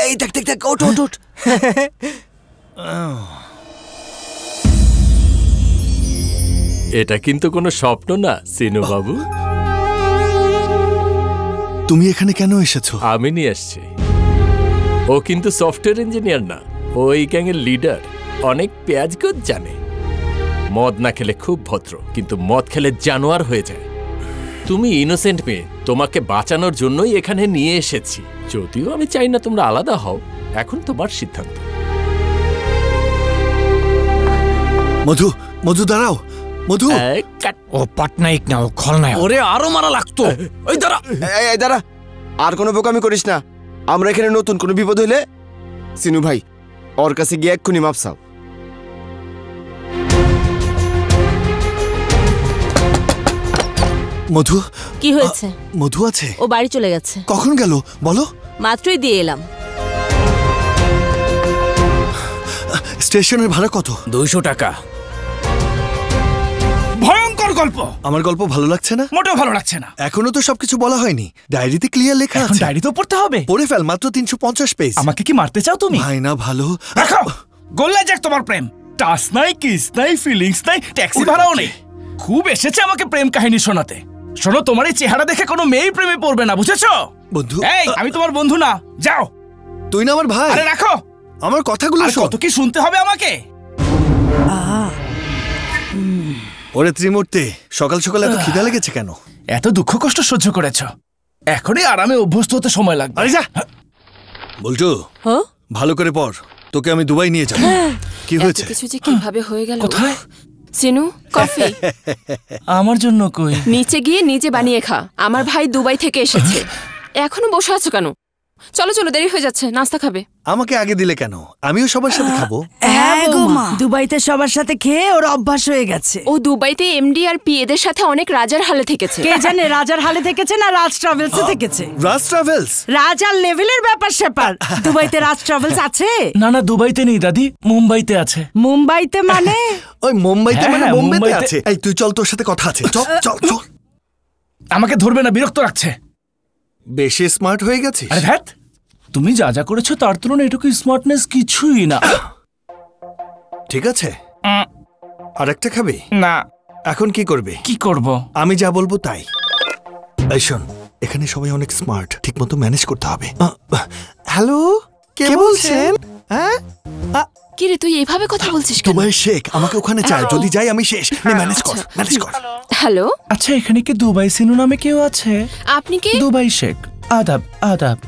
এই দেখ দেখ দেখ, ওঠ ওঠ ওঠ। এটা কিন্তু কোনো স্বপ্ন না সিনু বাবু। তুমি এখানে কেন এসেছো? আমি নিয়ে আসছি। ও কিন্তু সফটওয়্যার ইঞ্জিনিয়ার না, ও এই গ্যাংয়ের লিডার। অনেক পেঁয়াজগোজ জানে। মদ না খেলে খুব ভদ্র, কিন্তু মদ খেলে জানোয়ার হয়ে যায়। তুমি ইনোসেন্ট মেয়ে, তোমাকে বাঁচানোর জন্যই এখানে নিয়ে এসেছি। যদিও আমি চাই না তোমরা আলাদা হও, এখন তোমার সিদ্ধান্ত। মধু, মধু দাঁড়াও। মধু, ও পাটনায়ক না, ও খলনায়ক। ওরে আরো মারা লাগতো। ওই দাঁড়া, এই দাঁড়া, আর কোনো বোকামি করিস না। আমরা এখানে নতুন কোনো বিপদ হইলে সিনু ভাই ওর কাছে গিয়ে এক্ষুনি মাপ চাও। মধু কি হয়েছে? মধু আছে? ও বাড়ি চলে গেছে। কখন গেল বলো? মাত্রই দিয়ে এলাম। স্টেশনের ভাড়া কত? 200 টাকা। ভয়ঙ্কর গল্প। আমার গল্প ভালো লাগছে না? মোটেও ভালো লাগছে না। এখনো তো সবকিছু বলা হয়নি। ডায়েরিতে ক্লিয়ার লেখা আছে। ডায়েরি তো পড়তে হবে। পড়ে ফেল, মাত্র 350 পেজ। আমাকে কি মারতে চাও তুমি? ভাই না ভালো। রাখো গোল্লা জ্যাক, তোমার প্রেম টাস নাই, কিস নাই, ফিলিংস নাই, ট্যাক্সি ভাড়াও নেই। খুব এসেছে আমাকে প্রেম কাহিনী শোনাতে। শোনো, তোমার এই চেহারা দেখে কোনো মেয়েই প্রেমে পড়বে না, বুঝেছো? বন্ধু, এই আমি তোমার বন্ধু না, যাও। তুই না আমার ভাই। আরে রাখো আমার কথাগুলো শোন। কত কি শুনতে হবে আমাকে? ওরে ত্রিমূর্তি, সকাল সকাল এত খিদা লেগেছে কেন? এত দুঃখ কষ্ট সহ্য করেছো, এখনই আরামে অভ্যস্ত হতে সময় লাগবে। আরে যা বলটু, ভালো করে পড়, তোকে আমি দুবাই নিয়ে যাব। কি হয়েছে? কিছু যে কিভাবে হয়ে গেল। কোথায়? সিনু, কফি আমার জন্য কই? নিচে গিয়ে নিজে বানিয়ে খা। আমার ভাই দুবাই থেকে এসেছে। এখনো বসে আছো কেন? চলো চলো, দেরি হয়ে যাচ্ছে, নাস্তা খাবে। আমাকে আগে দিলে কেন? আমিও সবার সাথে খাবো। হ্যাঁ গো মা, দুবাইতে সবার সাথে খেয়ে ওর অভ্যাস হয়ে গেছে। ও দুবাইতে এমডি আর পিএদের সাথে অনেক রাজার হালে থেকেছে। কে জানে রাজার হালে থেকেছে না রাজ ট্রাভেলসে থেকেছে। রাজ ট্রাভেলস? রাজার লেভেলের ব্যাপার স্যাপার। দুবাইতে রাজ ট্রাভেলস আছে? না না, দুবাইতে নেই দাদি, মুম্বাইতে আছে। মুম্বাইতে মানে? ওই মুম্বাইতে মানে হ্যাঁ, বোম্বেতে মুম্বাইতে আছে। এই তুই চল, তোর সাথে কথা আছে। চল চল চল। আমাকে ধরবে না, বিরক্ত লাগছে। বেশি স্মার্ট হয়ে গেছিস। আরে ধ্যাৎ, তুমি যা যা করেছো তার তুলনায় এটুকু স্মার্টনেস কিছুই না। ঠিক আছে, আরেকটা খাবে? না। এখন কি করবে? কি করব? আমি যা বলবো তাই। এই শোন, এখানে সবাই অনেক স্মার্ট, ঠিকমতো ম্যানেজ করতে হবে। হ্যালো, কে বলছেন? হ্যাঁ, কি রে, তুই এইভাবে কথা বলছিস কেন? দুবাই শেখ আমাকে ওখানে চায়, যদি যাই আমি শেষ। ম্যানেজ কর, ম্যানেজ কর। হ্যালো, আচ্ছা, এখানে কি দুবাই সিনু নামে কেউ আছে? আপনি কি? দুবাই শেখ। আদাব আদাব।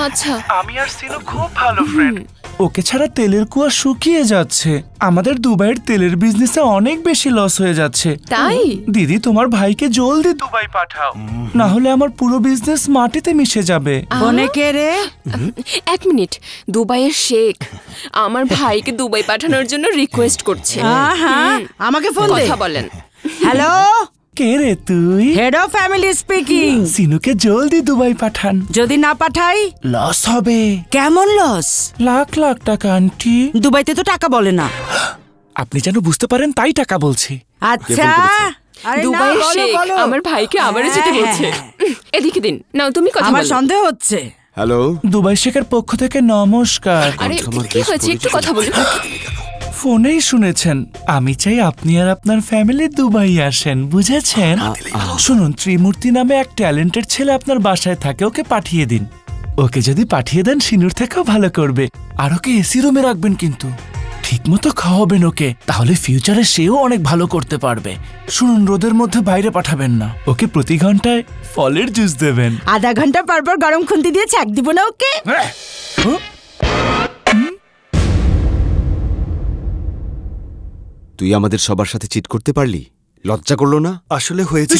আচ্ছা, আমি আর সিনু খুব ভালো ফ্রেন্ড। ওকে ছাড়া তেলের কুয়া শুকিয়ে যাচ্ছে। আমাদের দুবাইয়ের তেলের বিজনেসে অনেক বেশি লস হয়ে যাচ্ছে। তাই? দিদি, তোমার ভাইকে জলদি দুবাই পাঠাও, না হলে আমার পুরো বিজনেস মাটিতে মিশে যাবে। ফোনে কে রে? 1 মিনিট। দুবাইয়ের শেখ আমার ভাইকে দুবাই পাঠানোর জন্য রিকোয়েস্ট করছে। আমাকে ফোন দে, কথা বলেন। হ্যালো, কে রে তুই? Head of family speaking. সিনুকে জলদি দুবাই পাঠান। যদি না পাঠাই? লস হবে। কেমন লস? লাখ লাখ টাকা আন্টি। দুবাইতে তো টাকা বলে না। আপনি যেন বুঝতে পারেন তাই টাকা বলছি। আচ্ছা, দুবাইয়ের শেখ আমার ভাইকে আবারও যেতে বলছে। এদিকে দিন, নাও তুমি কথা বলো। আমার সন্দেহ হচ্ছে। হ্যালো, দুবাই শেখের পক্ষ থেকে নমস্কার। আরে কি হয়েছে, একটু কথা বলুন। ফোনেই শুনেছেন, আমি চাই আপনি আর আপনার ফ্যামিলি দুবাই আসেন, বুঝেছেন? শুনুন, ত্রিমূর্তি নামে এক ট্যালেন্টেড ছেলে আপনার বাসায় থাকে, ওকে পাঠিয়ে দিন। ওকে যদি পাঠিয়ে দেন সিনুর থেকেও ভালো করবে। আর ওকে এসি রুমে রাখবেন, কিন্তু ঠিক মতো খাওয়াবেন ওকে, তাহলে ফিউচারে সেও অনেক ভালো করতে পারবে। শুনুন, রোদের মধ্যে বাইরে পাঠাবেন না, ওকে প্রতি ঘন্টায় ফলের জুস দেবেন। আধা ঘন্টা পর পর গরম খুন্তি দিয়ে ছাক দিব না ওকে? তুই আমাদের সবার সাথে চিট করতে পারলি? লজ্জা করলো না? আসলে হয়েছে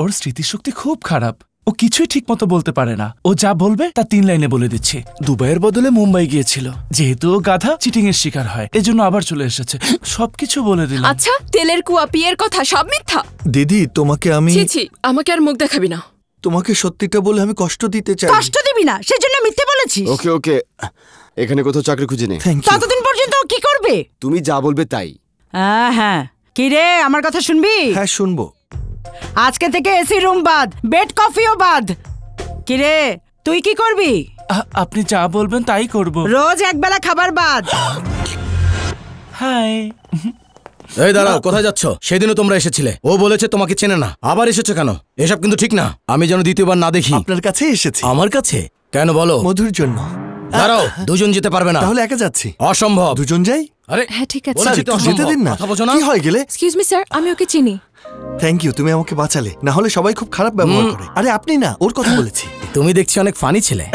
ওর স্মৃতিশক্তি খুব খারাপ, ও কিছুই ঠিক মতো বলতে পারে না। ও যা বলবে তা 3 লাইনে বলে দিচ্ছে। দুবাইয়ের বদলে মুম্বাই গিয়েছিল, যেহেতু ও গাধা চিটিং এর শিকার হয়, এজন্য আবার চলে এসেছে। সবকিছু বলে দিল। আচ্ছা, তেলের কুয়া পিয়ের কথা সব মিথ্যা? দিদি, তোমাকে আমি ছি, আমাকে আর মুখ দেখাবি না। তোমাকে সত্যিটা বলে আমি কষ্ট দিতে চাই। কষ্ট দিবি না, সেজন্য মিথ্যে বলেছিস। ওকে ওকে, এখানে কোথাও চাকরি খুঁজে নে। ততদিন পর্যন্ত ও কি করবে? তুমি যা বলবে তাই। হ্যাঁ, কি রে, আমার কথা শুনবি? হ্যাঁ, শুনবো। আজকে থেকে এসি রুম বাদ, বেড কফিও বাদ। কি রে, তুই কি করবি? আপনি যা বলবেন তাই করব। রোজ একবেলা খাবার বাদ। হাই। এই দাঁড়াও, কোথায় যাচ্ছ? সেদিনও তোমরা এসেছিলে, ও বলেছে তোমাকে চেনে না, আবার এসেছো কেন? এসব কিন্তু ঠিক না, আমি যেন দ্বিতীয়বার না দেখি। আপনার কাছে এসেছি। আমার কাছে কেন বলো? মধুর জন্য। দাঁড়াও, দুজন যেতে পারবে না। তাহলে একা যাচ্ছি। অসম্ভব। দুজন যাই? আরে হ্যাঁ ঠিক আছে। বলেছি তো একটু যেতে অসম্ভব। দিন না। কথা বোঝো না? কি হয় গেলে? এক্সকিউজ মি স্যার, আমি ওকে চিনি। থ্যাংক ইউ, তুমি আমাকে বাঁচালে, না হলে সবাই খুব খারাপ ব্যবহার করে। আরে আপনি না, ওর কথা বলেছি। তুমি দেখছি অনেক ফানি ছেলে।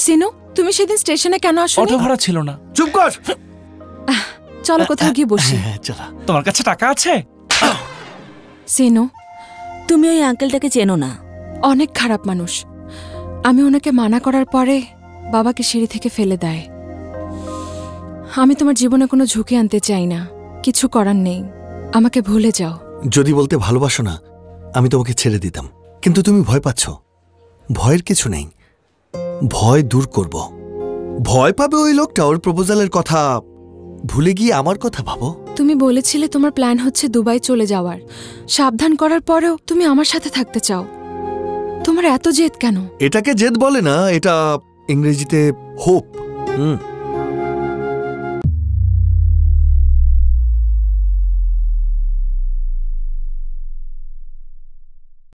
সিনু, তুমি সেদিন স্টেশনে কেন আসোনি? অটো ভাড়া ছিল না। চুপ কর। চলো কোথাও গিয়ে বসি। হ্যাঁ চলো। তোমার কাছে টাকা আছে? সিনু তুমি ওই আঙ্কেলটাকে চেনো না? অনেক খারাপ মানুষ। আমি ওনাকে মানা করার পরে বাবাকে সিঁড়ি থেকে ফেলে দেয়। আমি তোমার জীবনে কোনো ঝুঁকি আনতে চাই না, কিছু করার নেই, আমাকে ভুলে যাও। যদি বলতে ভালোবাসো না, আমি তোমাকে ছেড়ে দিতাম, কিন্তু তুমি ভয় পাচ্ছ। ভয়ের কিছু নেই, ভয় দূর করব। ভয় পাবে ওই লোকটা, ওর প্রপোজালের কথা ভুলে গিয়ে আমার কথা ভাবো। তুমি বলেছিলে তোমার প্ল্যান হচ্ছে দুবাই চলে যাওয়ার, সাবধান করার পরেও তুমি আমার সাথে থাকতে চাও। তোমার এত জেদ কেন? এটাকে জেদ বলে না, এটা ইংরেজিতে হোপ।